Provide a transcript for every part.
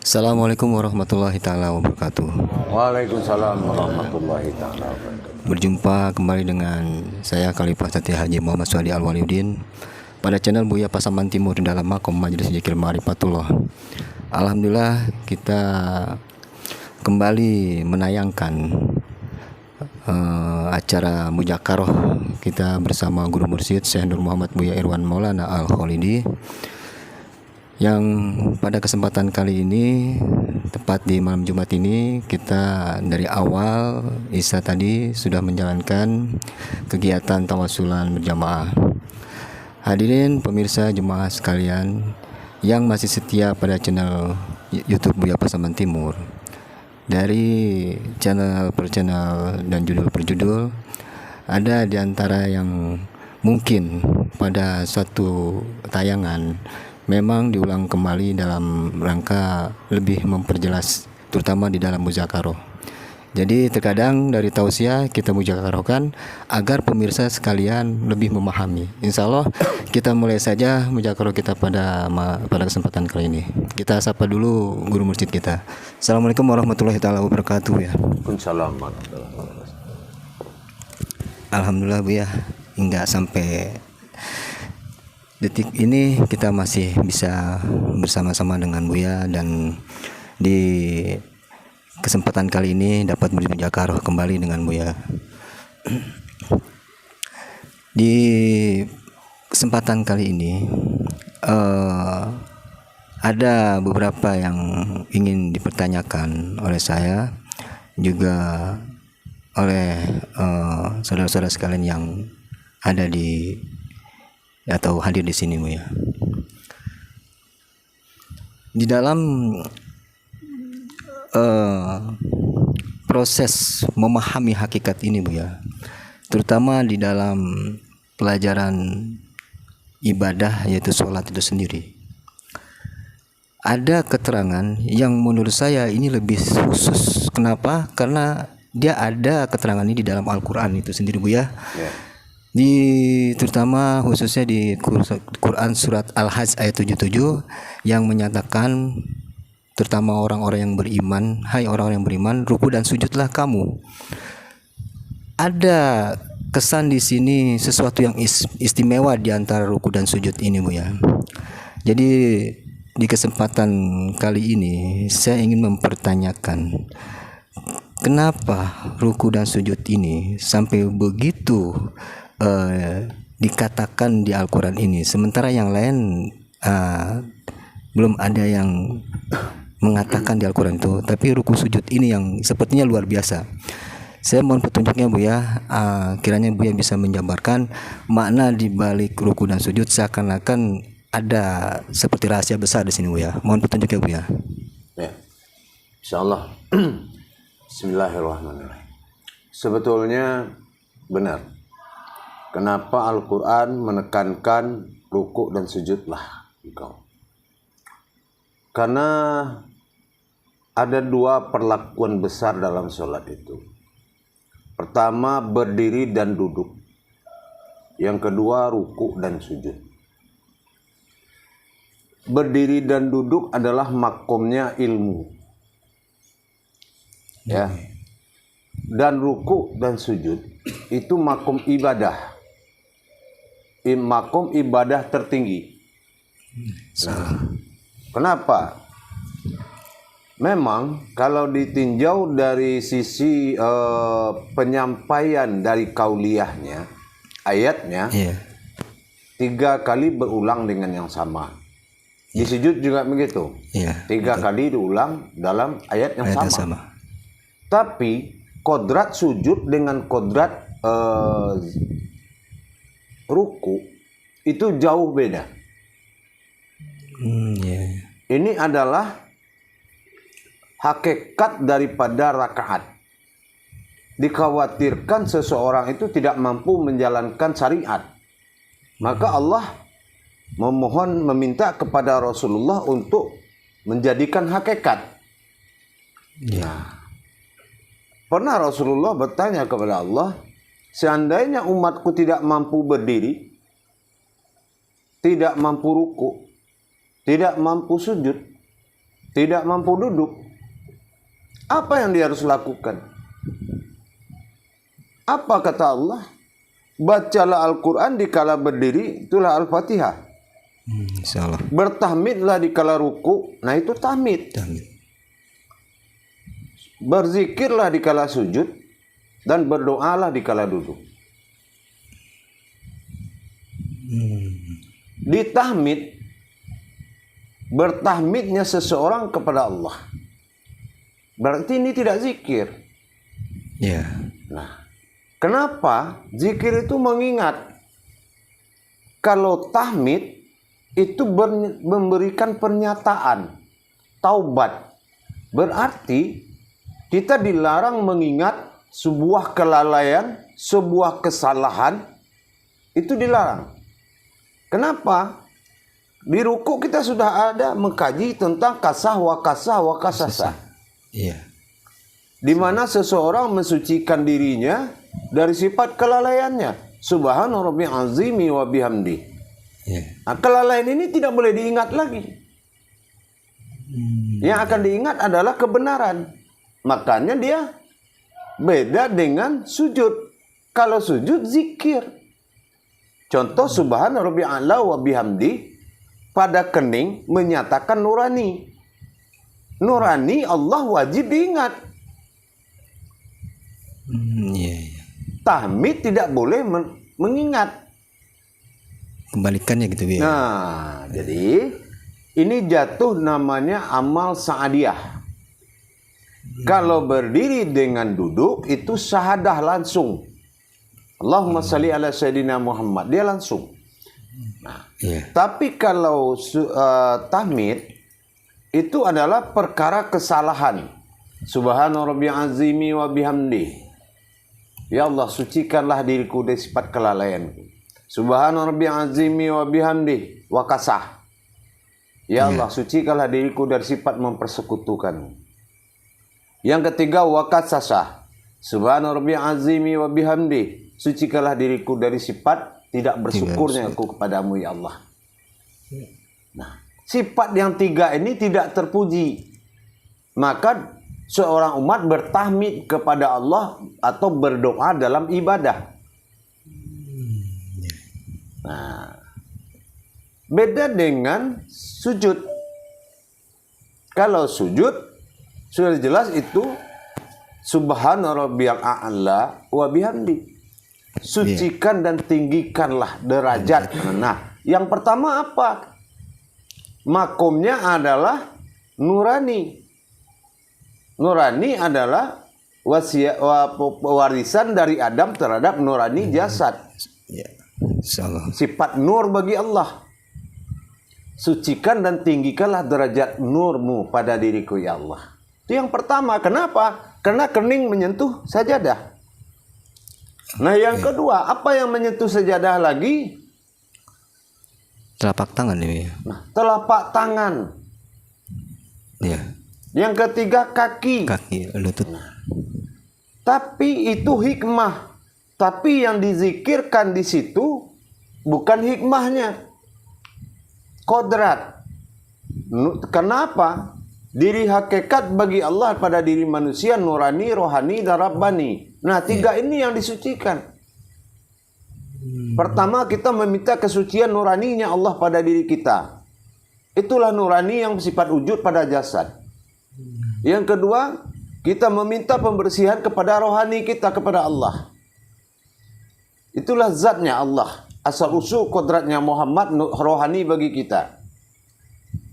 Assalamualaikum warahmatullahi taala wabarakatuh. Waalaikumsalam warahmatullahi taala wabarakatuh. Berjumpa kembali dengan saya Khalifah Setia Haji Muhammad Suhadi Al-Waliuddin pada channel Buya Pasaman Timur dalam Makom Majelis Zikir Ma'rifatullah. Alhamdulillah kita kembali menayangkan acara Mudzakaroh kita bersama Guru Mursyid Syekh Nur Muhammad Buya Irwan Maulana Al-Khalidi, yang pada kesempatan kali ini tepat di malam Jumat ini kita dari awal Isya tadi sudah menjalankan kegiatan tawasulan berjamaah. Hadirin pemirsa jemaah sekalian yang masih setia pada channel YouTube Buya Pasaman Timur, dari channel per channel dan judul per judul, ada di antara yang mungkin pada suatu tayangan memang diulang kembali dalam rangka lebih memperjelas, terutama di dalam mudzakaroh. Jadi terkadang dari tausiah kita mudzakarohkan agar pemirsa sekalian lebih memahami. Insya Allah kita mulai saja mudzakaroh kita pada kesempatan kali ini. Kita sapa dulu Guru Mursyid kita. Assalamualaikum warahmatullahi taala wabarakatuh ya. Waalaikumsalam warahmatullahi wabarakatuh. Alhamdulillah Bu ya, hingga sampai detik ini kita masih bisa bersama-sama dengan Buya, dan di kesempatan kali ini dapat bermudzakaroh kembali dengan Buya. Di kesempatan kali ini ada beberapa yang ingin dipertanyakan oleh saya, juga oleh saudara-saudara sekalian yang ada di atau hadir di sini Bu ya. Di dalam proses memahami hakikat ini Bu ya, terutama di dalam pelajaran ibadah yaitu sholat itu sendiri, ada keterangan yang menurut saya ini lebih khusus. Kenapa? Karena dia ada keterangan ini di dalam Al-Quran itu sendiri Bu ya. Terutama khususnya di Quran surat Al-Hajj ayat 77 yang menyatakan, terutama orang-orang yang beriman, hai orang-orang yang beriman, ruku dan sujudlah kamu. Ada kesan di sini sesuatu yang istimewa di antara ruku dan sujud ini Bu ya. Jadi di kesempatan kali ini saya ingin mempertanyakan, kenapa ruku dan sujud ini sampai begitu dikatakan di Al-Quran ini, sementara yang lain belum ada yang mengatakan di Al-Quran itu, tapi ruku sujud ini yang sepertinya luar biasa. Saya mohon petunjuknya Bu ya, kiranya Bu ya bisa menjabarkan makna di balik ruku dan sujud, seakan-akan ada seperti rahasia besar di sini Bu ya. Mohon petunjuknya Bu ya. Ya, insyaallah. Bismillahirrahmanirrahim. Sebetulnya benar. Kenapa Al-Quran menekankan rukuk dan sujudlah engkau? Karena ada dua perlakuan besar dalam sholat itu. Pertama, berdiri dan duduk. Yang kedua, rukuk dan sujud. Berdiri dan duduk adalah makomnya ilmu. Ya. Dan rukuk dan sujud itu makom ibadah. Makom ibadah tertinggi. Nah, kenapa? Memang kalau ditinjau dari sisi penyampaian dari kauliyahnya, ayatnya, 3 kali berulang dengan yang sama. Di sujud juga begitu. 3 kali diulang dalam ayat yang sama. Tapi kodrat sujud dengan kodrat ruku itu jauh beda. Ini adalah hakikat daripada rakaat. Dikhawatirkan seseorang itu tidak mampu menjalankan syariat, maka Allah meminta kepada Rasulullah untuk menjadikan hakikat. Pernah Rasulullah bertanya kepada Allah, seandainya umatku tidak mampu berdiri, tidak mampu ruku, tidak mampu sujud, tidak mampu duduk, apa yang dia harus lakukan? Apa kata Allah? Bacalah Al-Quran dikala berdiri, itulah Al-Fatihah. Insyaallah. Bertahmidlah dikala ruku, nah itu tahmid. Berzikirlah dikala sujud, dan berdoalah dikala duduk. Ditahmid, bertahmidnya seseorang kepada Allah, berarti ini tidak zikir. Ya. Nah, kenapa zikir itu mengingat? Kalau tahmid itu memberikan pernyataan taubat, berarti kita dilarang mengingat sebuah kelalaian, sebuah kesalahan, itu dilarang. Kenapa? Di ruku kita sudah ada mengkaji tentang kasah wa kasasah. Iya. Di mana seseorang mensucikan dirinya dari sifat kelalaiannya. Subhana rabbil azimi wa bihamdi. Iya. Nah, kelalaian ini tidak boleh diingat lagi. Yang akan diingat adalah kebenaran. Makanya dia beda dengan sujud. Kalau sujud zikir. Contoh subhana rabbil a'la wa bihamdi, pada kening menyatakan nurani. Nurani Allah wajib diingat. Tahmid tidak boleh mengingat. Kembalikannya gitu ya. Nah, jadi ini jatuh namanya amal sa'adiyah. Kalau berdiri dengan duduk itu syahadah langsung. Allahumma salli ala sayyidina Muhammad, dia langsung. Nah, tapi kalau tahmid itu adalah perkara kesalahan. Subhana rabbil azimi wa bihamdi. Ya Allah, sucikanlah diriku dari sifat kelalaianku. Subhana rabbil azimi wa bihamdi wa kasah. Ya Allah, sucikanlah diriku dari sifat mempersekutukanmu. Yang ketiga wa kasasah. Subhana rabbil azimi wa bihamdi. Sucikanlah diriku dari sifat tidak bersyukurnya aku kepadamu ya Allah. Nah, sifat yang tiga ini tidak terpuji. Maka seorang umat bertahmid kepada Allah atau berdoa dalam ibadah. Nah, beda dengan sujud. Kalau sujud sudah jelas itu subhana rabbiyal a'la wa bihamdi. Sucikan dan tinggikanlah derajat. Nah, yang pertama apa? Makomnya adalah nurani. Nurani adalah warisan dari Adam terhadap nurani jasad. Sifat nur bagi Allah. Sucikan dan tinggikanlah derajat nurmu pada diriku ya Allah. Itu yang pertama. Kenapa? Karena kening menyentuh sajadah. Nah, yang kedua, apa yang menyentuh sajadah lagi? Telapak tangan ini. Nah, telapak tangan. Ya. Yang ketiga kaki. Kaki, lutut. Nah, tapi itu hikmah. Tapi yang dizikirkan di situ bukan hikmahnya. Kodrat. Kenapa? Diri hakikat bagi Allah pada diri manusia nurani, rohani, dan rabbani. Nah, tiga ini yang disucikan. Pertama, kita meminta kesucian nuraninya Allah pada diri kita. Itulah nurani yang bersifat wujud pada jasad. Yang kedua, kita meminta pembersihan kepada rohani kita kepada Allah. Itulah zatnya Allah. Asal usul kodratnya Muhammad rohani bagi kita.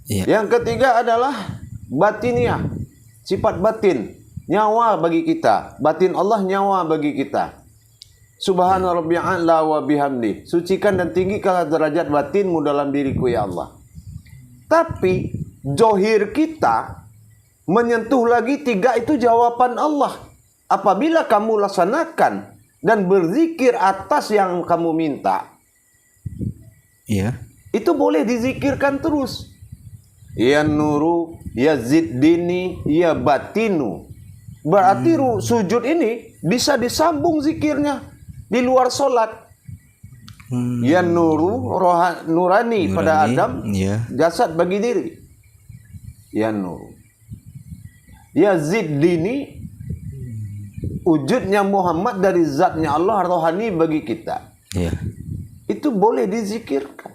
Yang ketiga adalah batiniah, sifat batin, nyawa bagi kita. Batin Allah nyawa bagi kita. Subhana rabbil a'la wa bihamdi. Sucikan dan tinggikanlah derajat batinmu dalam diriku ya Allah. Tapi zohir kita menyentuh lagi tiga itu jawaban Allah. Apabila kamu laksanakan dan berzikir atas yang kamu minta, itu boleh dizikirkan terus. Ya nuru, ya ziddini, ya batinu. Berarti sujud ini bisa disambung zikirnya di luar sholat. Ya nurani pada Adam, jasad bagi diri. Ya nuru. Ya zid dini, wujudnya Muhammad dari zatnya Allah rohani bagi kita. Itu boleh dizikirkan.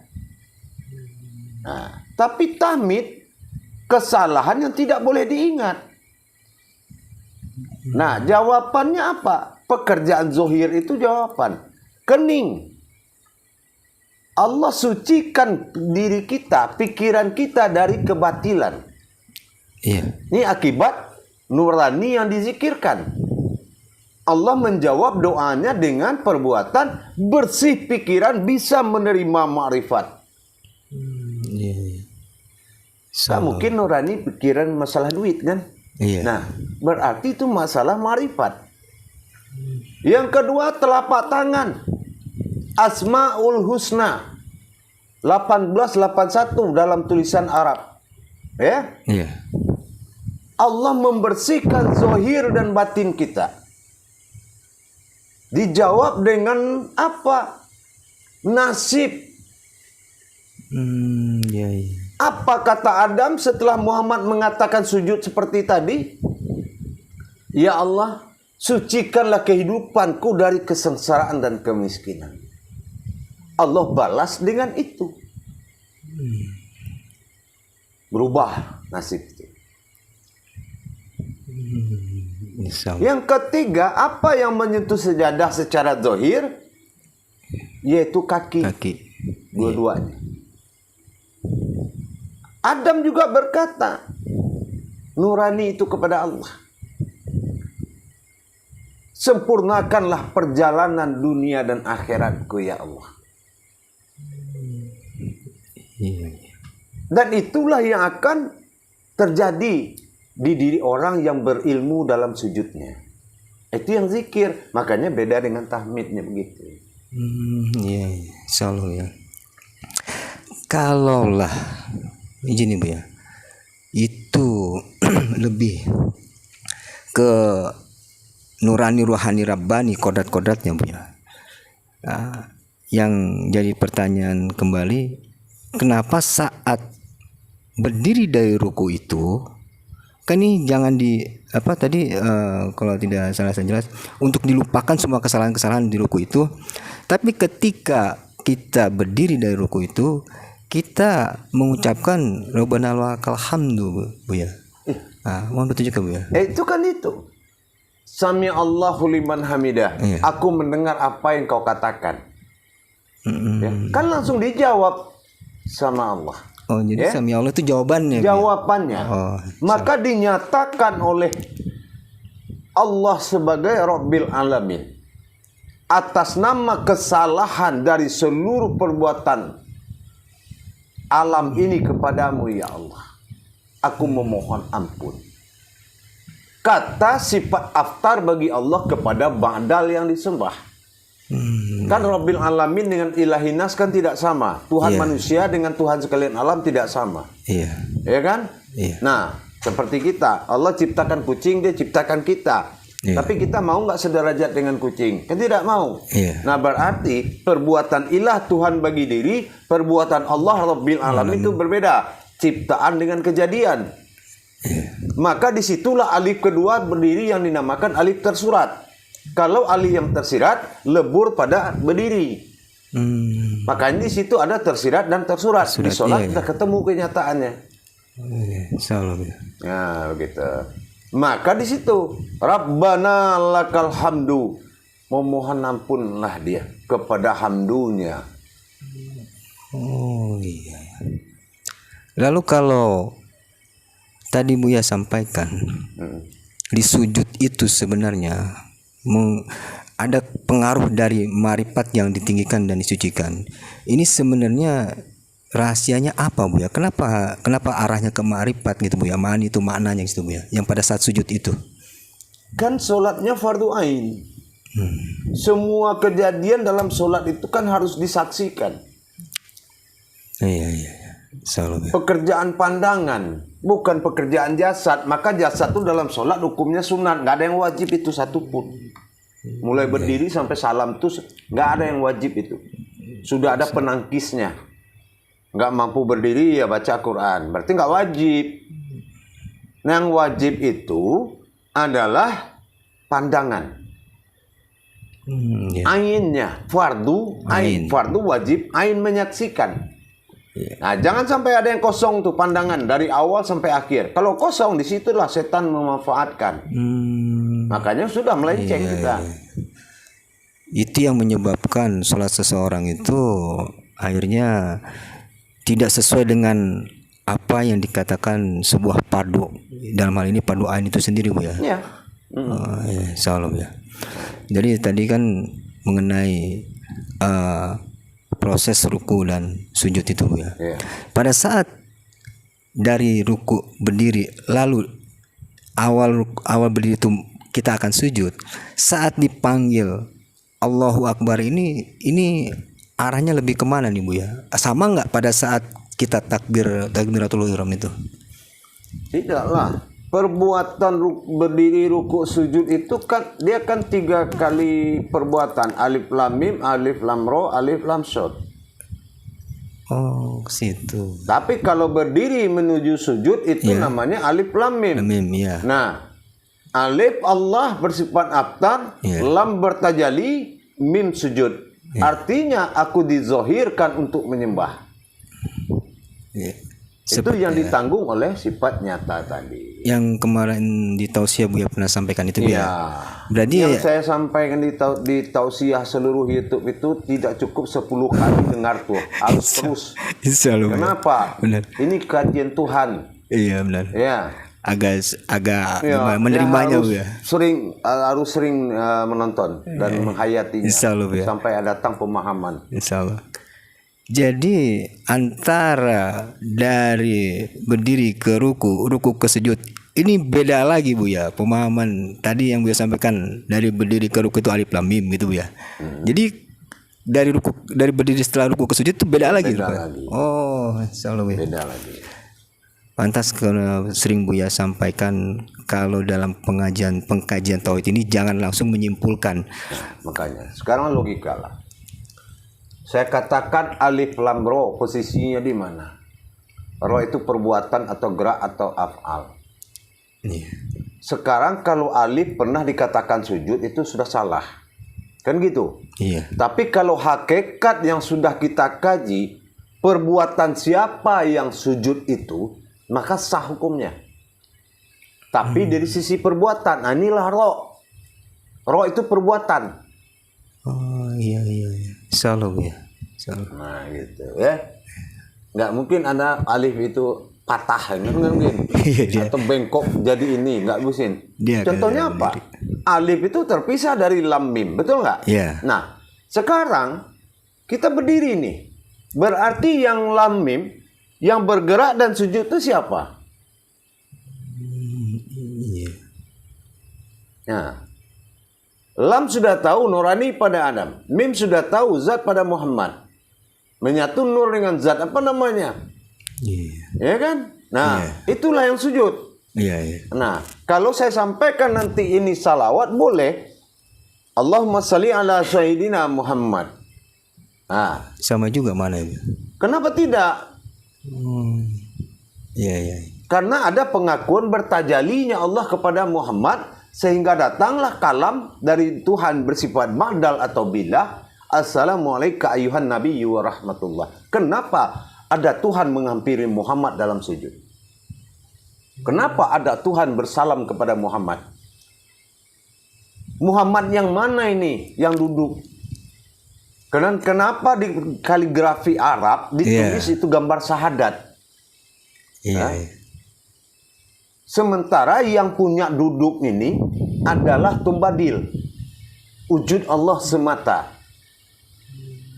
Nah, tapi tahmid kesalahan yang tidak boleh diingat. Nah, jawabannya apa? Pekerjaan zohir itu jawaban. Kening. Allah sucikan diri kita, pikiran kita dari kebatilan. Ini akibat nurani yang dizikirkan. Allah menjawab doanya dengan perbuatan bersih pikiran, bisa menerima ma'rifat. Tak mungkin nurani pikiran masalah duit kan? Nah, berarti itu masalah ma'rifat. Yang kedua, telapak tangan. Asmaul Husna 1881 dalam tulisan Arab. Allah membersihkan zahir dan batin kita. Dijawab dengan apa? Nasib. Apa kata Adam setelah Muhammad mengatakan sujud seperti tadi? Ya Allah, sucikanlah kehidupanku dari kesengsaraan dan kemiskinan. Allah balas dengan itu. Berubah nasib itu. Yang ketiga, apa yang menyentuh sejadah secara zahir? Yaitu kaki. Dua-duanya. Adam juga berkata, nurani itu kepada Allah. Sempurnakanlah perjalanan dunia dan akhiratku ya Allah. Dan itulah yang akan terjadi di diri orang yang berilmu dalam sujudnya. Itu yang zikir. Makanya beda dengan tahmidnya begitu. Insyaallah ya. Kalaulah izin Bu ya, itu lebih ke nurani rohani rabbani kodrat-kodratnya Bu ya. Yang jadi pertanyaan kembali, kenapa saat berdiri dari ruku itu, kan ini jangan kalau tidak salah saya jelas, untuk dilupakan semua kesalahan-kesalahan di ruku itu, tapi ketika kita berdiri dari ruku itu, kita mengucapkan Rabbana lakal hamdu Bu ya. Mohon petunjuk Bu ya. Itu kan itu. Sami Allahu liman hamidah. Aku mendengar apa yang kau katakan. Kan langsung dijawab sama Allah. Jadi Sami Allah itu jawabannya. Jawabannya. Maka dinyatakan oleh Allah sebagai Rabbil Alamin. Atas nama kesalahan dari seluruh perbuatan alam ini kepadamu ya Allah, aku memohon ampun. Kata sifat aftar bagi Allah kepada ba'dal yang disembah. Kan Rabbil Alamin dengan ilahinas kan tidak sama. Tuhan manusia dengan Tuhan sekalian alam tidak sama. Ya kan? Nah, seperti kita, Allah ciptakan kucing, dia ciptakan kita. Tapi kita mau nggak sederajat dengan kucing? Kan tidak mau. Nah, berarti perbuatan ilah Tuhan bagi diri, perbuatan Allah Rabbil Alamin itu berbeda. Ciptaan dengan kejadian. Maka disitulah alif kedua berdiri yang dinamakan alif tersurat. Kalau alif yang tersirat lebur pada berdiri. Makanya di situ ada tersirat dan tersurat. Di sholat kita ketemu kenyataannya. Nah, begitu. Maka di situ Rabbana lakal hamdu, memohon ampunlah dia kepada hamdunya. Lalu kalau tadi Buya sampaikan di sujud itu sebenarnya ada pengaruh dari marifat yang ditinggikan dan disucikan. Ini sebenarnya rahasianya apa Bu ya? Kenapa arahnya ke marifat gitu Bu ya? Ma'ani itu maknanya gitu Bu ya. Yang pada saat sujud itu. Kan sholatnya fardu ain. Semua kejadian dalam sholat itu kan harus disaksikan. Iya. Salam, ya. Pekerjaan pandangan, bukan pekerjaan jasad. Maka jasad itu dalam sholat hukumnya sunat. Nggak ada yang wajib itu satupun. Mulai berdiri sampai salam itu nggak ada yang wajib itu. sudah ada penangkisnya. Nggak mampu berdiri ya baca Quran. Berarti nggak wajib. Nah, yang wajib itu adalah pandangan. Ainnya, fardu ain. Fardu wajib ain menyaksikan. Nah, jangan sampai ada yang kosong tuh pandangan dari awal sampai akhir. Kalau kosong, disitulah setan memanfaatkan. Makanya sudah melenceng kita. Itu yang menyebabkan sholat seseorang itu akhirnya tidak sesuai dengan apa yang dikatakan sebuah padu. Dalam hal ini padu ain itu sendiri, Bu ya. Ya. Salam ya. Jadi tadi kan mengenai proses ruku dan sujud itu, Bu ya. Pada saat dari ruku berdiri, lalu awal berdiri itu kita akan sujud. Saat dipanggil Allahu Akbar ini arahnya lebih kemana nih, Bu ya? Sama nggak pada saat kita takbiratul ihram itu? Tidaklah. Perbuatan berdiri, ruku, sujud itu kan dia kan 3 kali perbuatan. Alif lam mim, alif lam ro, alif lam shod. Oh, ke situ. Tapi kalau berdiri menuju sujud itu namanya alif lam mim. Ya. Nah, alif Allah bersifat abtar, lam bertajali, mim sujud. Artinya aku dizohirkan untuk menyembah. Itu yang ditanggung oleh sifat nyata tadi. Yang kemarin di tausiah Bu ya pernah sampaikan itu ya. Berarti yang saya sampaikan di tausiah seluruh YouTube itu tidak cukup 10 kali dengar tuh, harus terus. Kenapa? Benar. Ini kajian Tuhan. Iya benar. Ya. Agak menerimanya Bu ya. Harus sering menonton dan menghayatinya sampai datang pemahaman. Insyaallah. Jadi antara dari berdiri ke ruku ke sujud ini beda lagi Bu ya. Pemahaman tadi yang Bu sampaikan dari berdiri ke ruku itu alif lam mim gitu Bu ya. Jadi dari berdiri setelah ruku ke sujud itu beda lagi. Oh, insyaallah ya. Beda lagi. Pantas kalau sering Bu ya sampaikan kalau dalam pengkajian tauhid ini jangan langsung menyimpulkan. Makanya sekarang logika lah. Saya katakan alif lam ro posisinya di mana? Ro itu perbuatan atau gerak atau af'al. Sekarang kalau alif pernah dikatakan sujud itu sudah salah. Kan gitu? Iya. Tapi kalau hakikat yang sudah kita kaji, perbuatan siapa yang sujud itu, maka sah hukumnya. Tapi dari sisi perbuatan, inilah ro. Ro itu perbuatan. Oh iya. Salah ya. Nah gitu ya. Nggak mungkin ada alif itu patah, nggak mungkin. Atau bengkok jadi ini, nggak mungkin. Contohnya apa? Alif itu terpisah dari lam mim, betul nggak? Iya. Nah sekarang kita berdiri nih. Berarti yang lam mim, yang bergerak dan sujud itu siapa? Iya. Nah. Lam sudah tahu nurani pada Adam. Mim sudah tahu zat pada Muhammad. Menyatu nur dengan zat apa namanya? Ya kan? Nah, itulah yang sujud. Nah, kalau saya sampaikan nanti ini salawat boleh. Allahumma salli ala sayyidina Muhammad. Nah, sama juga mana itu? Kenapa tidak? Karena ada pengakuan bertajalinya Allah kepada Muhammad. Sehingga datanglah kalam dari Tuhan bersifat ba'dal atau billah. Assalamualaikum ayuhan nabiyyu wa rahmatullah. Kenapa ada Tuhan menghampiri Muhammad dalam sujud? Kenapa ada Tuhan bersalam kepada Muhammad? Muhammad yang mana ini yang duduk? Kenapa di kaligrafi Arab ditulis itu gambar syahadat? Sementara yang punya duduk ini adalah tumbadil, wujud Allah semata.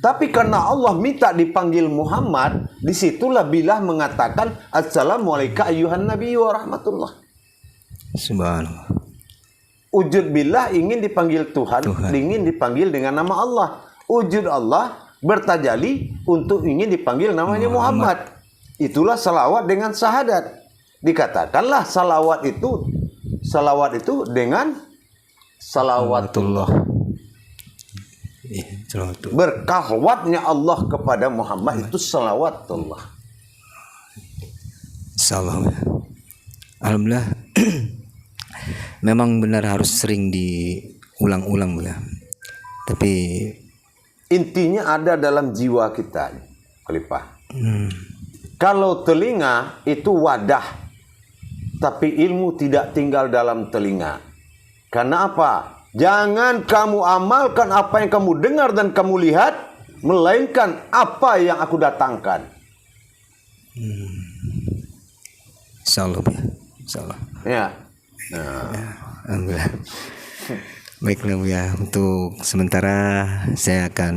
Tapi karena Allah minta dipanggil Muhammad, disitulah Billah mengatakan Assalamualaikum ayuhan nabiyyu wa rahmatullah. Subhanallah. Wujud Billah ingin dipanggil Tuhan, ingin dipanggil dengan nama Allah. Wujud Allah bertajali untuk ingin dipanggil namanya Muhammad. Itulah salawat dengan syahadat. Dikatakanlah salawat itu dengan salawatullah. Berkahwatnya Allah kepada Muhammad itu salawatullah. Insyaallah. Alhamdulillah. Memang benar harus sering diulang-ulang ya. Tapi intinya ada dalam jiwa kita, Khalifah. Kalau telinga itu wadah, tapi ilmu tidak tinggal dalam telinga. Karena apa? Jangan kamu amalkan apa yang kamu dengar dan kamu lihat, melainkan apa yang aku datangkan. Insyaallah ya. Insyaallah. Ya. Alhamdulillah. Baiklah ya, untuk sementara saya akan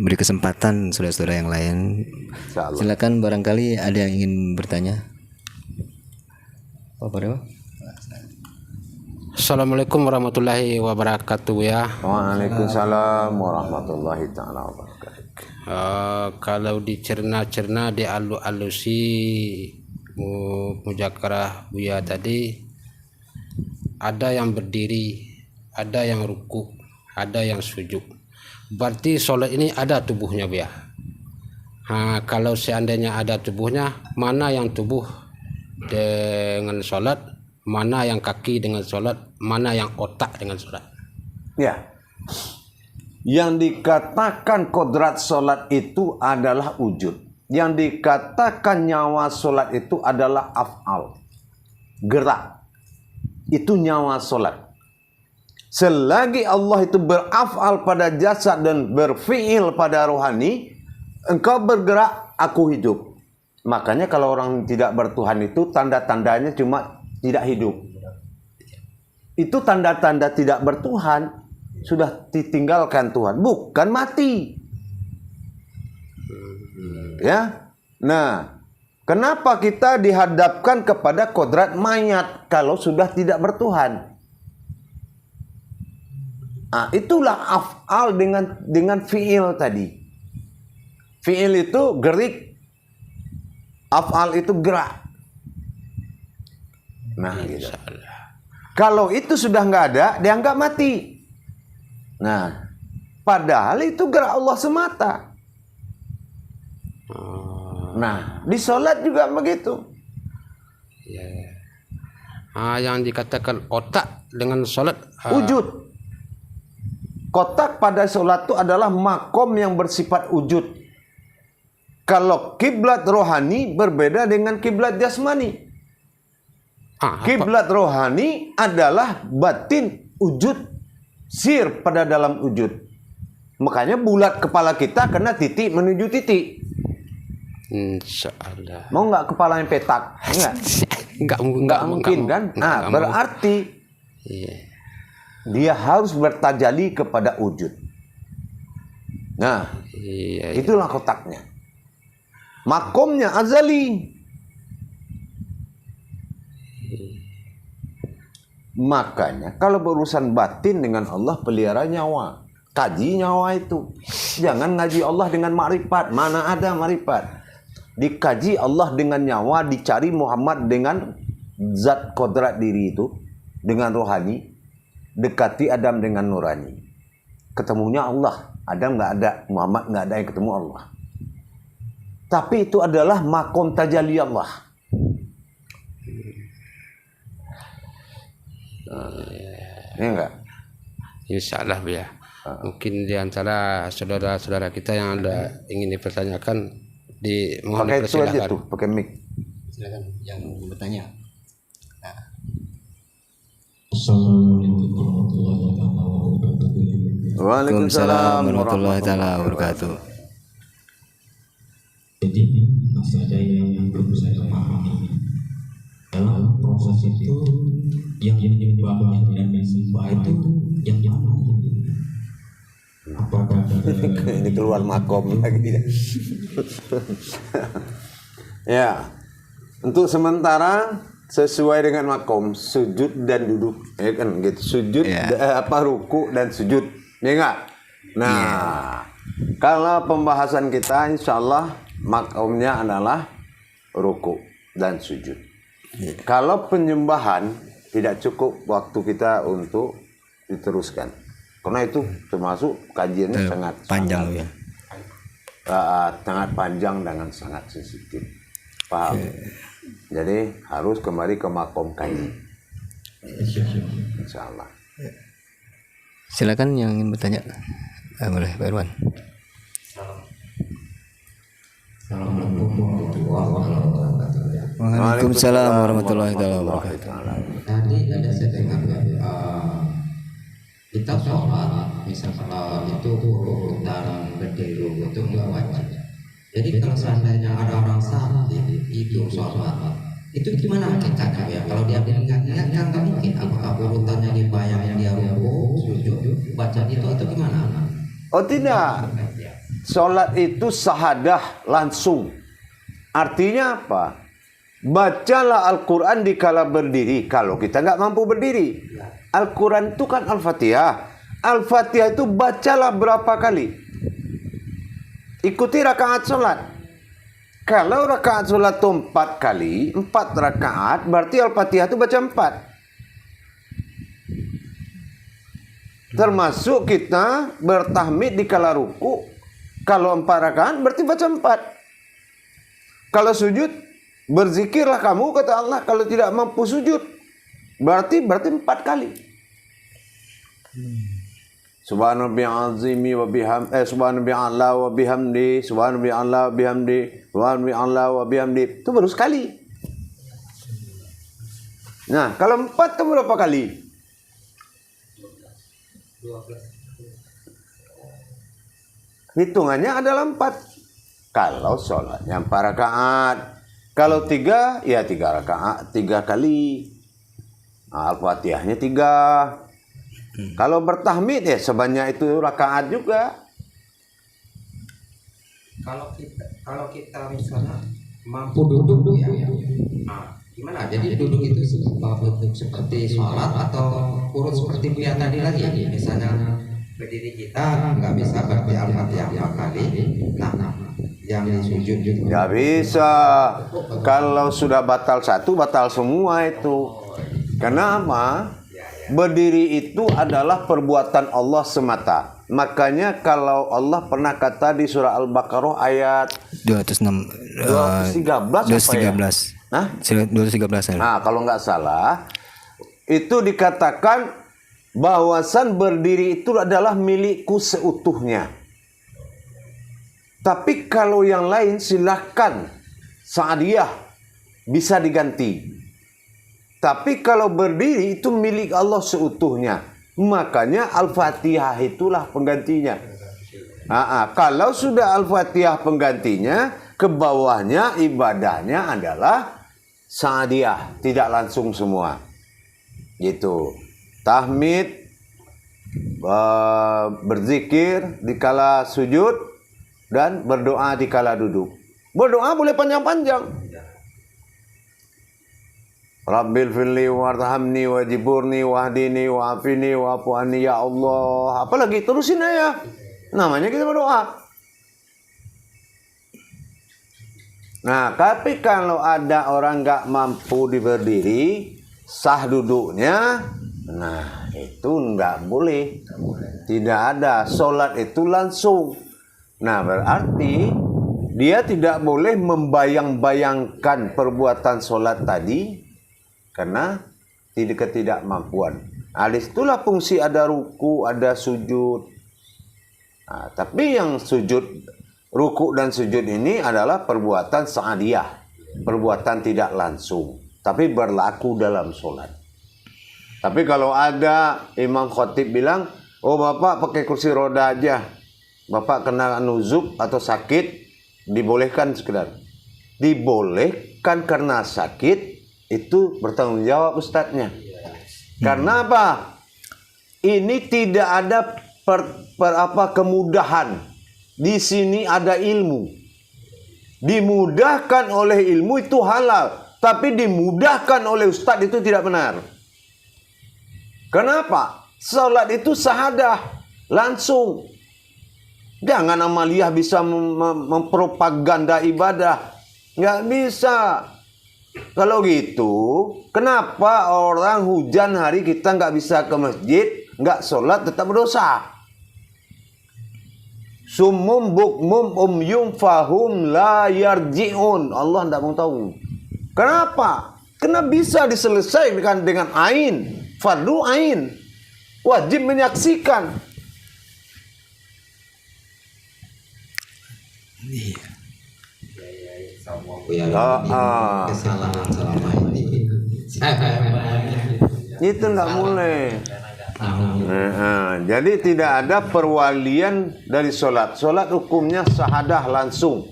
beri kesempatan saudara-saudara yang lain. Silakan, barangkali ada yang ingin bertanya. Assalamualaikum warahmatullahi wabarakatuh ya. Waalaikumsalam warahmatullahi taala wabarakatuh. Kalau dicerna-cerna, dialu-alusi mujakarah Buya tadi, ada yang berdiri, ada yang ruku, ada yang sujud. Berarti sholat ini ada tubuhnya Buya. Kalau seandainya ada tubuhnya, mana yang tubuh dengan sholat, mana yang kaki dengan sholat, mana yang otak dengan sholat? Ya. Yang dikatakan kodrat sholat itu adalah wujud. Yang dikatakan nyawa sholat itu adalah af'al, gerak. Itu nyawa sholat. Selagi Allah itu beraf'al pada jasad dan berfi'il pada rohani, engkau bergerak, aku hidup. Makanya kalau orang tidak bertuhan itu tanda-tandanya cuma tidak hidup. Itu tanda-tanda tidak bertuhan, sudah ditinggalkan Tuhan, bukan mati. Ya. Nah, kenapa kita dihadapkan kepada kodrat mayat kalau sudah tidak bertuhan? Itulah af'al dengan fi'il tadi. Fi'il itu gerik, af'al itu gerak. Nah, gitu. Kalau itu sudah nggak ada, dianggap mati. Nah, padahal itu gerak Allah semata. Nah, di sholat juga begitu. Yang dikatakan otak dengan sholat, wujud. Kotak pada sholat itu adalah makom yang bersifat wujud. Kalau kiblat rohani berbeda dengan kiblat jasmani. Kiblat rohani adalah batin, wujud, sir pada dalam wujud. Makanya bulat kepala kita kena titik menuju titik. Insyaallah. Mau nggak kepala yang petak? Nggak mungkin kan? Berarti dia harus bertajali kepada wujud. Nah, itulah kotaknya. Makomnya azali. Makanya kalau berurusan batin dengan Allah, pelihara nyawa. Kaji nyawa itu. Jangan ngaji Allah dengan makrifat. Mana ada makrifat? Dikaji Allah dengan nyawa, dicari Muhammad dengan zat kodrat diri itu, dengan rohani. Dekati Adam dengan nurani. Ketemunya Allah. Adam nggak ada, Muhammad nggak ada yang ketemu Allah. Tapi itu adalah makom tajalli Allah. Ini enggak? Insyaallah ya. Mungkin di antara saudara-saudara kita yang ada ingin dipertanyakan, mohon pakai itu aja dipersilakan. tuh, pakai mic. Silakan yang bertanya. Assalamualaikum warahmatullahi wabarakatuh. Waalaikumsalam warahmatullahi wabarakatuh. Jadi masih ada yang belum saya pahami. Dalam proses itu yang menyembah dan disembah itu yang mana? Apakah ini keluar makom lagi? Ya, untuk sementara sesuai dengan makom, sujud dan duduk, ya kan gitu. Sujud, ruku dan sujud, ya enggak? Nah, kalau pembahasan kita insyaallah makomnya adalah ruku dan sujud. Kalau penyembahan tidak cukup waktu kita untuk diteruskan. Karena itu termasuk kajiannya sangat panjang ya. Sangat panjang dengan sangat sensitif. Paham? Jadi harus kembali ke makom kaji. Insya Allah. Silakan yang ingin bertanya. Boleh Pak Irwan. Waalaikumsalam warahmatullahi wabarakatuh. Tadi ada saya dengar kita sholat misalnya itu dan berdiri itu nggak wajib. Jadi kalau seandainya ada orang sakit itu sholat itu gimana hakikatnya ya? Kalau dia ingat kan nggak mungkin. Apakah urutannya dibayang dia ruku, sujud, baca itu atau gimana? Oh tidak. Sholat itu sahadah langsung. Artinya apa? Bacalah Al-Quran dikala berdiri. Kalau kita nggak mampu berdiri, Al-Quran itu kan Al-Fatihah. Al-Fatihah itu bacalah berapa kali? Ikuti rakaat sholat. Kalau rakaat sholat itu 4 kali, 4 rakaat, berarti Al-Fatihah itu baca 4. Termasuk kita bertahmid dikala ruku. Kalau 4 rakaat berarti baca 4. Kalau sujud, berzikirlah kamu kata Allah. Kalau tidak mampu sujud, berarti 4 kali. Subhanallah azimi wa bihamdi, subhanallah wa bihamdi, subhanallah wa bihamdi, subhanallah wa bihamdi. Itu baru sekali. Nah, kalau 4 itu berapa kali? 12. Hitungannya adalah 4. Kalau sholatnya 4 rakaat. Kalau 3, ya 3 rakaat, 3 kali. Al-Fatihahnya 3. Kalau bertahmid ya sebanyak itu rakaat juga. Kalau kita misalnya mampu duduk ya. Nah, gimana? Jadi duduk itu seperti sholat atau urut seperti buya tadi lagi. Misalnya berdiri kita nggak bisa baca Al-Fatihah 4 kali. Nah, yang sujud juga nggak bisa. Kalau sudah batal satu, batal semua itu. Kenapa? Berdiri itu adalah perbuatan Allah semata. Makanya kalau Allah pernah kata di surah Al-Baqarah ayat 213 213. Hah? 213. Nah, kalau nggak salah itu dikatakan bahwasan berdiri itu adalah milikku seutuhnya. Tapi kalau yang lain silahkan Sa'diyah bisa diganti. Tapi kalau berdiri itu milik Allah seutuhnya. Makanya Al-Fatihah itulah penggantinya. Kalau sudah Al-Fatihah penggantinya, ke bawahnya ibadahnya adalah Sa'diyah, tidak langsung semua. Gitu. Tahmid, berzikir dikala sujud, dan berdoa dikala duduk. Berdoa boleh panjang-panjang. Rabbil firli warhamni wajiburni wahdini wa'afini wa'fu anni ya Allah. Apalagi terusin aja. Namanya kita berdoa. Nah, tapi kalau ada orang nggak mampu berdiri, sah duduknya, nah itu nggak boleh. Tidak ada. Sholat itu langsung. Nah, berarti dia tidak boleh membayang-bayangkan perbuatan sholat tadi karena ketidakmampuan. Itulah fungsi ada ruku, ada sujud. Nah, tapi yang sujud, ruku dan sujud ini adalah perbuatan sa'diyah, perbuatan tidak langsung, tapi berlaku dalam sholat. Tapi kalau ada imam khatib bilang, oh bapak pakai kursi roda aja, bapak kena nuzuk atau sakit, dibolehkan sekedar. Dibolehkan karena sakit, itu bertanggung jawab ustadznya. Karena apa? Ini tidak ada kemudahan. Di sini ada ilmu. Dimudahkan oleh ilmu itu halal, tapi dimudahkan oleh ustadz itu tidak benar. Kenapa? Salat itu sahadah langsung. Jangan amaliyah bisa mempropaganda ibadah. Nggak bisa. Kalau gitu, kenapa orang hujan hari kita nggak bisa ke masjid, nggak sholat tetap berdosa. Sumum bukmum umyum fahum la yarji'un. Allah tidak mau tahu. Kenapa? Karena bisa diselesaikan dengan ain, fardu ain. Wajib menyaksikan. Kesalahan selama ini. Itu tidak boleh. Jadi tidak ada perwalian dari sholat. Sholat hukumnya syahadah langsung.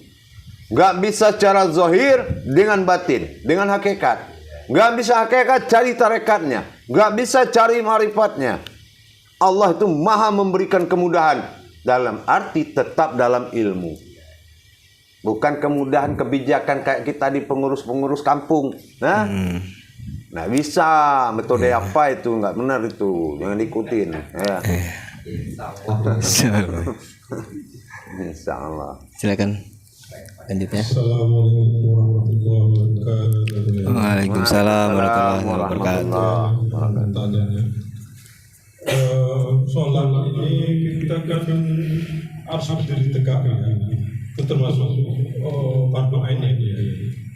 Gak bisa cara zahir dengan batin, dengan hakikat. Gak bisa hakikat cari tarekatnya. Gak bisa cari marifatnya. Allah itu maha memberikan kemudahan. Dalam arti tetap dalam ilmu. Bukan kemudahan kebijakan kayak kita di pengurus-pengurus kampung. Nah, nggak bisa. Metode apa itu? Nggak benar itu. Jangan diikutin. Ya. Insya Allah. Silakan. Lanjutnya. Assalamualaikum warahmatullahi wabarakatuh. Waalaikumsalam warahmatullahi wabarakatuh. Pertanyaannya, sholat ini kita kan harus berdiri tegak ya. Itu termasuk fardu ain ya.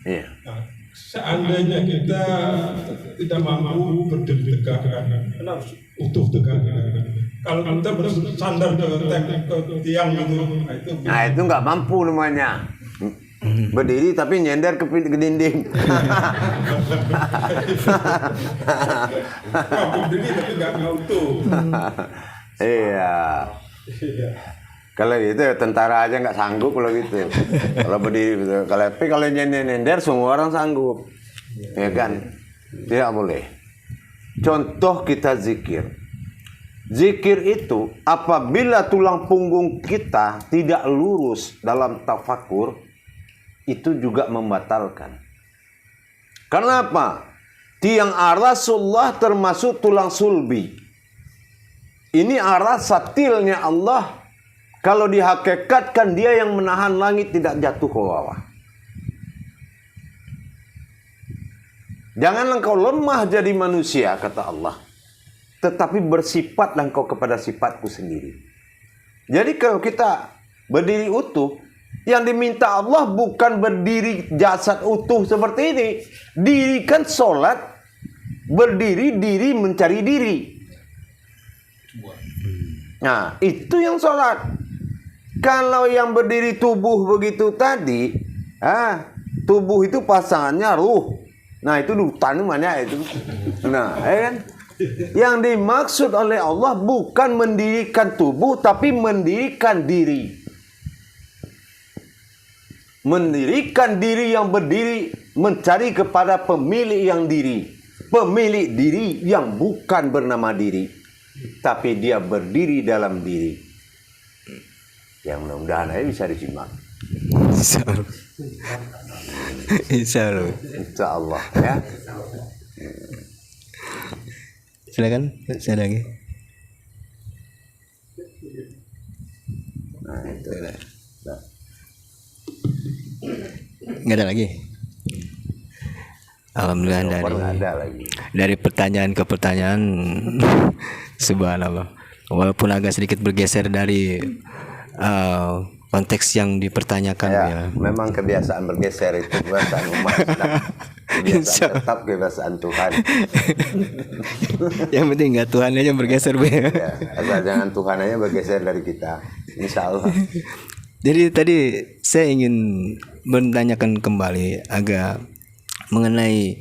Iya. Nah, seandainya kita tidak mampu berdiri tegak, utuh tegak. Kalau kita bersandar ke tiang itu. Nah itu nggak mampu namanya. Berdiri tapi nyender ke dinding. Berdiri tapi nggak utuh. Iya. Kalau gitu tentara aja nggak sanggup kalau gitu. Kalau berdiri gitu. Kalau nyender semua orang sanggup. Ya kan? Tidak boleh. Contoh kita zikir. Zikir itu apabila tulang punggung kita tidak lurus dalam tafakur, itu juga membatalkan. Karena apa? Tiang arasullah termasuk tulang sulbi. Ini arasatilnya Allah. Kalau dihakikatkan dia yang menahan langit tidak jatuh ke bawah. Janganlah engkau lemah jadi manusia, kata Allah. Tetapi bersifatlah engkau kepada sifatku sendiri. Jadi kalau kita berdiri utuh, yang diminta Allah bukan berdiri jasad utuh seperti ini. Dirikan sholat, berdiri diri mencari diri. Nah, itu yang sholat. Kalau yang berdiri tubuh begitu tadi, tubuh itu pasangannya ruh. Nah, itu hutan mana itu. Nah, ya kan? Yang dimaksud oleh Allah bukan mendirikan tubuh, tapi mendirikan diri. Mendirikan diri yang berdiri, mencari kepada pemilik yang diri. Pemilik diri yang bukan bernama diri, tapi dia berdiri dalam diri. Yang mudah-mudahan aja bisa disimak. Insya Allah. Insya Allah ya. Silakan, saya lagi. Nah itu ya. Nggak ada lagi. Alhamdulillah dari pertanyaan ke pertanyaan. Subhanallah. Walaupun agak sedikit bergeser dari konteks yang dipertanyakan ya. Memang kebiasaan bergeser itu kebiasaan umat. Kebiasaan tetap kebiasaan Tuhan. Yang penting nggak Tuhan aja bergeser. Ya, asal jangan Tuhan aja bergeser dari kita. Insya Allah. Jadi tadi saya ingin bertanyakan kembali agak mengenai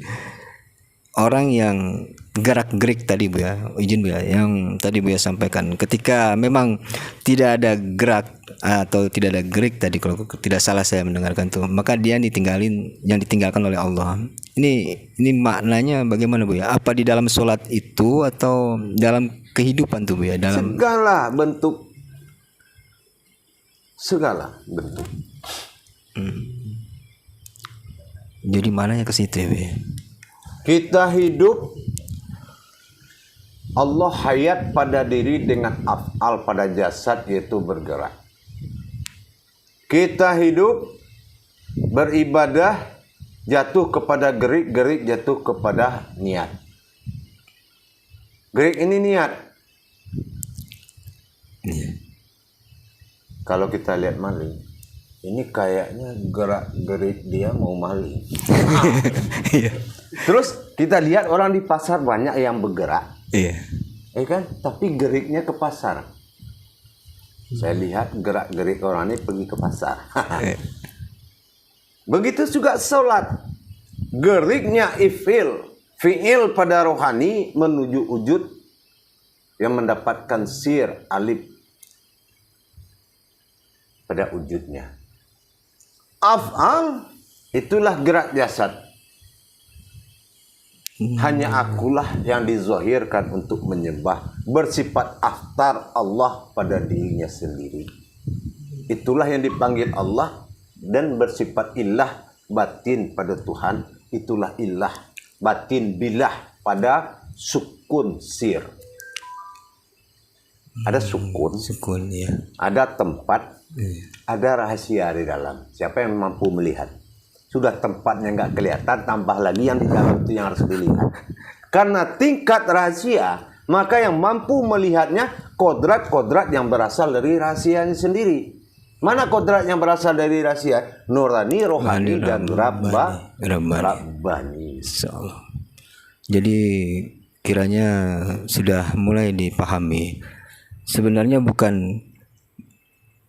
orang yang gerak-gerik tadi Bu ya, izin Bu ya, yang tadi Bu ya sampaikan. Ketika memang tidak ada gerak atau tidak ada gerik tadi, kalau tidak salah saya mendengarkan tuh, maka dia yang ditinggalkan oleh Allah. Ini maknanya bagaimana Bu ya? Apa di dalam sholat itu atau dalam kehidupan tuh Bu ya? Dalam segala bentuk. Jadi mananya ke situ ya Bu ya? Kita hidup, Allah hayat pada diri dengan af'al pada jasad, yaitu bergerak. Kita hidup, beribadah, jatuh kepada gerik jatuh kepada niat. Gerik ini niat. Kalau kita lihat maling, ini kayaknya gerak-gerik dia mau maling. Terus kita lihat orang di pasar banyak yang bergerak, kan? Tapi geriknya ke pasar. Saya lihat gerak-gerik orang ini pergi ke pasar. Begitu juga sholat, geriknya fiil pada rohani menuju wujud yang mendapatkan sir alif pada wujudnya. Af'al itulah gerak jasad. Hanya akulah yang dizahirkan untuk menyembah, bersifat aftar Allah pada dirinya sendiri. Itulah yang dipanggil Allah, dan bersifat ilah batin pada Tuhan. Itulah ilah batin bilah pada sukun sir. Ada sukun, ya. ada tempat, ada rahasia di dalam. Siapa yang mampu melihat? Sudah tempatnya nggak kelihatan, tambah lagi yang di dalam itu yang harus dilihat. Karena tingkat rahasia, maka yang mampu melihatnya kodrat-kodrat yang berasal dari rahasianya sendiri. Mana kodrat yang berasal dari rahasia? Nurani, rohani, dan Rabbani. Insyaallah. Jadi kiranya sudah mulai dipahami. Sebenarnya bukan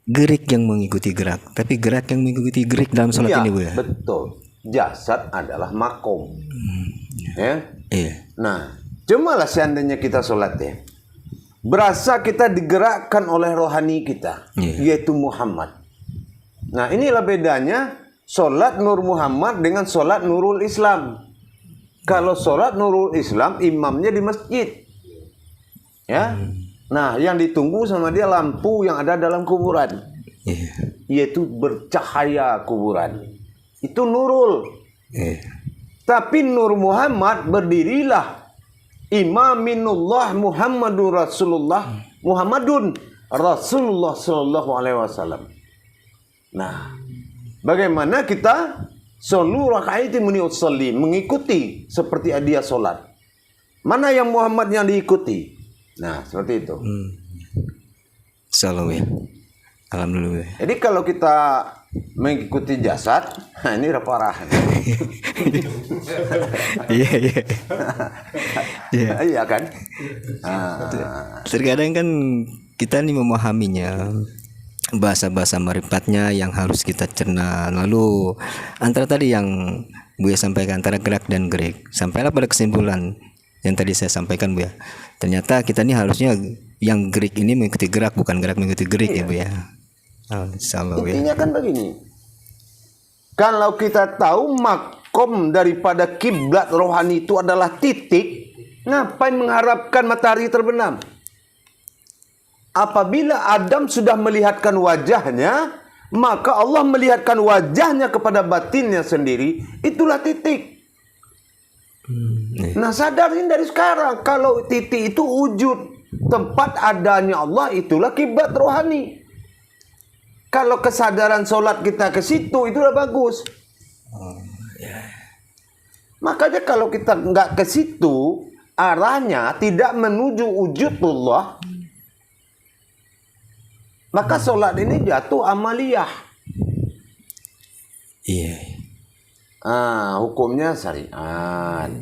gerik yang mengikuti gerak, tapi gerak yang mengikuti gerik dalam sholat ini, Bu ya. Betul. Jasad adalah makom. Iya. Nah, cumalah seandainya kita sholat ya, berasa kita digerakkan oleh rohani kita, yaitu Muhammad. Nah, inilah bedanya sholat Nur Muhammad dengan sholat Nurul Islam. Kalau sholat Nurul Islam, imamnya di masjid, ya. Nah, yang ditunggu sama dia lampu yang ada dalam kuburan, yaitu bercahaya kuburan. Itu Nurul. Tapi Nur Muhammad berdirilah Imaminullah Muhammadun Rasulullah Sallallahu Alaihi Wasallam. Nah, bagaimana kita solu rakaati muni usolli, mengikuti seperti dia solat. Mana yang Muhammad yang diikuti? Nah, seperti itu. Salam ya. Alhamdulillah. Jadi kalau kita mengikuti jasad, nah ini udah parah. Iya kan? Terkadang kan kita nih memahaminya, bahasa-bahasa marifatnya yang harus kita cerna. Lalu antara tadi yang Buya sampaikan, antara gerak dan gerik, sampailah pada kesimpulan yang tadi saya sampaikan, Bu ya. Ternyata kita ini harusnya yang gerik ini mengikuti gerak, bukan gerak mengikuti gerik, ya Bu ya. Intinya kan begini. Kalau kita tahu makom daripada kiblat rohani itu adalah titik, ngapain mengharapkan matahari terbenam? Apabila Adam sudah melihatkan wajahnya, maka Allah melihatkan wajahnya kepada batinnya sendiri. Itulah titik. Nah, sadarin dari sekarang kalau titik itu wujud, tempat adanya Allah, itulah kiblat rohani. Kalau kesadaran sholat kita ke situ, itu udah bagus. Makanya kalau kita nggak ke situ, arahnya tidak menuju wujudullah, maka sholat ini jatuh amaliyah. Hukumnya syariat,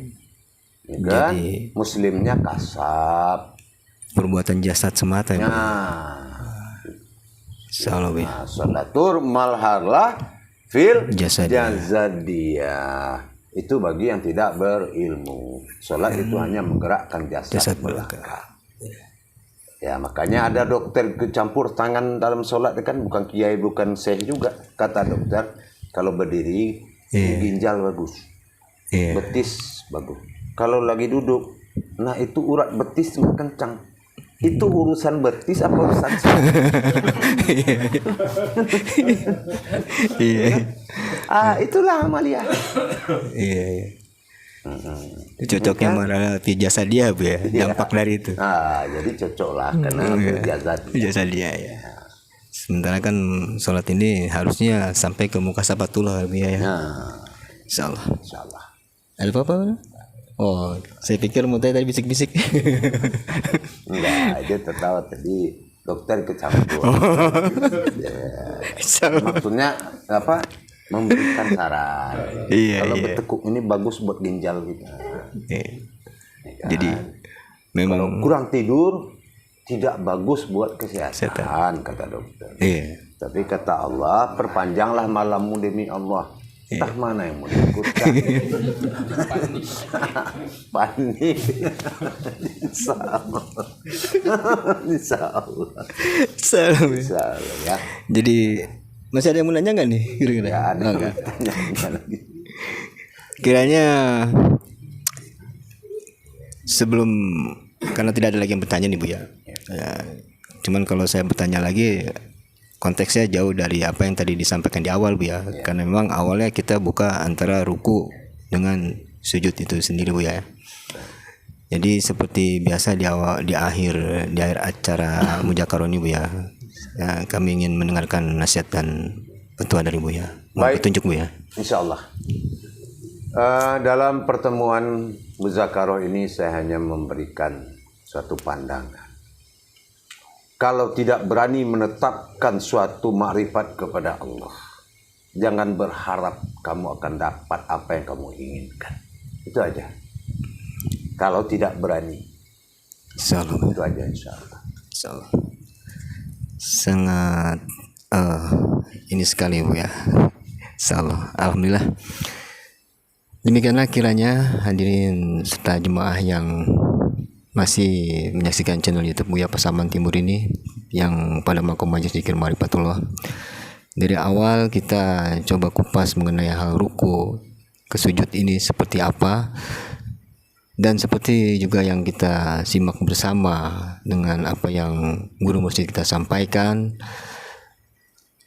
ya kan? Jadi, muslimnya kasab, perbuatan jasad semata, ya. Sholatur malharlah fil jazadiyah. Itu bagi yang tidak berilmu. Sholat itu hanya menggerakkan jasad belakang. Ya, makanya ada dokter kecampur tangan dalam sholat, kan bukan kiai, bukan syekh juga. Kata dokter, kalau berdiri ginjal bagus, betis bagus. Kalau lagi duduk, nah itu urat betis kencang. Itu urusan betis apa urusan sholat? Itulah amalia. Cocoknya mana jasa dia, Bu ya, dampak dari itu. Jadi cocok lah karena jasa dia ya. Sementara kan sholat ini harusnya sampai ke muka sabatullah, Bu ya. Insyaallah. Ada apa? Oh, saya pikir mau tadi bisik-bisik. Enggak, dia tertawa tadi dokter kecampur. Maksudnya apa? Memberikan saran. Kalau bertekuk ini bagus buat ginjal kita. Jadi memang kalau kurang tidur tidak bagus buat kesehatan kata dokter. Tapi kata Allah, perpanjanglah malammu demi Allah. Entah mana yang mau diikutkan. Panik. Insya Allah ya. Jadi masih ada yang mau nanya nggak nih? Kira-kira? Ya, ada yang tanya lagi. Kiranya sebelum, karena tidak ada lagi yang bertanya nih Bu ya. Cuman kalau saya bertanya lagi, konteksnya jauh dari apa yang tadi disampaikan di awal Bu ya. Karena memang awalnya kita buka antara ruku dengan sujud itu sendiri Bu ya. Jadi seperti biasa di akhir acara Mujakarah ini Bu ya. Kami ingin mendengarkan nasihat dan petua dari Bu ya. Baik, petunjuk Bu ya. Insya Allah. Dalam pertemuan Muzakarah ini saya hanya memberikan suatu pandangan. Kalau tidak berani menetapkan suatu makrifat kepada Allah, jangan berharap kamu akan dapat apa yang kamu inginkan. Itu aja. Kalau tidak berani, Insyaallah. Itu aja insyaallah. Insyaallah. Sangat ini sekali Bu ya. Insyaallah. Alhamdulillah. Demikianlah kiranya hadirin serta jemaah yang masih menyaksikan channel YouTube Buya Pasaman Timur ini, yang pada makom majelis zikir Ma'rifatullah. Dari awal kita coba kupas mengenai hal ruku ke sujud ini seperti apa, dan seperti juga yang kita simak bersama dengan apa yang guru mursyid kita sampaikan.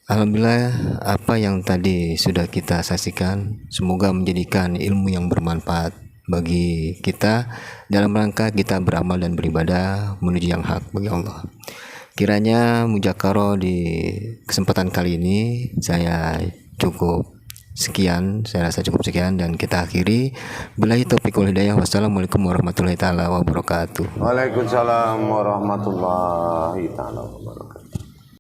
Alhamdulillah, apa yang tadi sudah kita saksikan semoga menjadikan ilmu yang bermanfaat bagi kita dalam rangka kita beramal dan beribadah menuju yang hak bagi Allah. Kiranya Mujakarah di kesempatan kali ini saya rasa cukup sekian dan kita akhiri. Billahi taufiq wal hidayah. Wassalamualaikum warahmatullahi taala wabarakatuh. Waalaikumsalam warahmatullahi taala wabarakatuh.